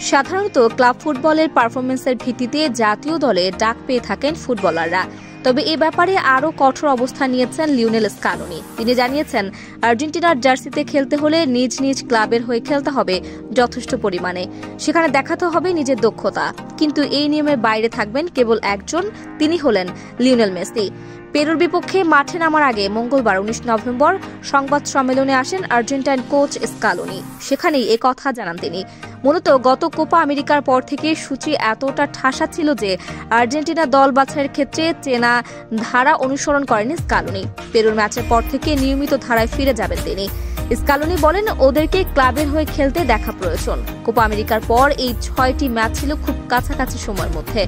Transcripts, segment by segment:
সাধারণত ক্লাব ফুটবলের পারফরমেন্সের ভিত্তিতে জাতীয় দলে ডাক পেয়ে থাকেন ফুটবলাররা। তবে এ ব্যাপারে আরও কঠোর অবস্থান নিয়েছেন লিওনেল স্কালোনি। তিনি জানিয়েছেন, আর্জেন্টিনার জার্সিতে খেলতে হলে নিজ নিজ ক্লাবের হয়ে খেলতে হবে যথেষ্ট পরিমাণে, সেখানে দেখাতে হবে নিজের দক্ষতা। কিন্তু এই নিয়মের বাইরে থাকবেন কেবল একজন, তিনি হলেন লিওনেল মেসি। পেরুর বিপক্ষে মাঠে নামার আগে মঙ্গলবার 19 নভেম্বর সংবাদ সম্মেলনে আসেন আর্জেন্টাইন কোচ স্কালোনি। সেখানেই এ কথা জানান তিনি। মূলত গত কোপা আমেরিকার পর থেকে সূচি এতটা ঠাসা ছিল যে আর্জেন্টিনা দল বাছাইয়ের ক্ষেত্রে চেনা ধারা অনুসরণ করেনি স্কালোনি। পেরুর ম্যাচের পর থেকে নিয়মিত ধারায় ফিরে যাবেন তিনি। স্কালোনি বলেন, ওদেরকে ক্লাবের হয়ে খেলতে দেখা প্রয়োজন। কোপা আমেরিকার পর এই 6টি ম্যাচ ছিল খুব কাছাকাছি সময়ের মধ্যে,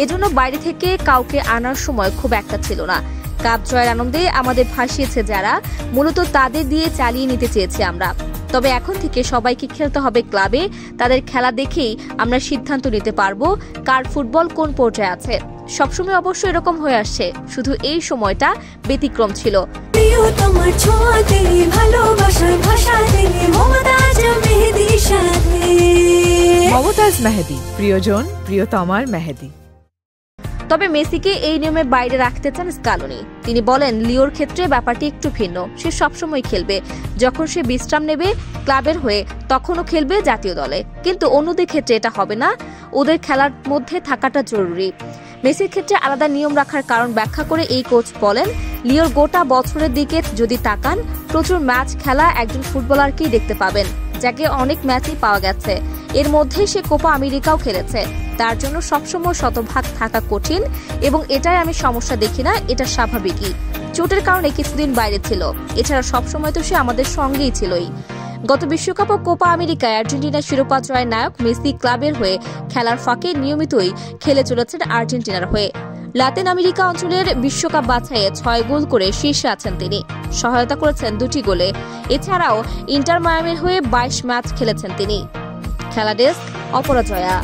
এজন্য বাইরে থেকে কাউকে আনার সময় খুব একটা ছিল না। কাপ জয়ের আনন্দে আমাদের ভাসিয়েছে যারা, মূলত তাদের দিয়ে চালিয়ে নিতে চেয়েছি আমরা। তবে এখন থেকে সবাইকে খেলতে হবে ক্লাবে, তাদের খেলা দেখেই আমরা সিদ্ধান্ত নিতে পারবো কার ফুটবল কোন পর্যায়ে আছে। সবসময় অবশ্য এরকম হয়ে আসছে, শুধু এই সময়টা ব্যতিক্রম ছিল। মমতাজ মেহেদী, প্রিয়জন প্রিয়তমার মেহেদী। তবে মেসিকে এই নিয়মের বাইরে রাখতে চান স্কালোনি। তিনি বলেন, লিওর ক্ষেত্রে ব্যাপারটি একটু ভিন্ন। সে সবসময় খেলবে, যখন সে বিশ্রাম নেবে ক্লাবের হয়ে তখনও খেলবে জাতীয় দলে। কিন্তু অন্যদের ক্ষেত্রে এটা হবে না, ওদের খেলার মধ্যে থাকাটা জরুরি। মেসির ক্ষেত্রে আলাদা নিয়ম রাখার কারণ ব্যাখ্যা করে এই কোচ বলেন, লিওর গোটা বছরের দিকে যদি তাকান, প্রচুর ম্যাচ খেলা একজন ফুটবলারকেই দেখতে পাবেন, যাকে অনেক ম্যাচই পাওয়া গেছে। এর মধ্যে সে কোপা আমেরিকাও খেলেছে। তার জন্য সবসময় শতভাগ থাকা কঠিন এবং এটাই আমি সমস্যা দেখি না, এটা স্বাভাবিকই। চোটের কারণে কিছুদিন বাইরে ছিল, এছাড়া সবসময় তো সে আমাদের সঙ্গেই ছিলই। গত বিশ্বকাপ ও কোপা আমেরিকায় আর্জেন্টিনার শিরোপা জয়ের নায়ক মেসি ক্লাবের হয়ে খেলার ফাঁকে নিয়মিতই খেলে চলেছেন আর্জেন্টিনার হয়ে। লাতিন আমেরিকা অঞ্চলের বিশ্বকাপ বাছাইয়ে 6 গোল করে শীর্ষে আছেন তিনি। সহায়তা করেছেন 2টি গোলে। এছাড়াও ইন্টার মায়ামির হয়ে 22 ম্যাচ খেলেছেন তিনি। খেলা ডেস্ক, অপরাজয়া।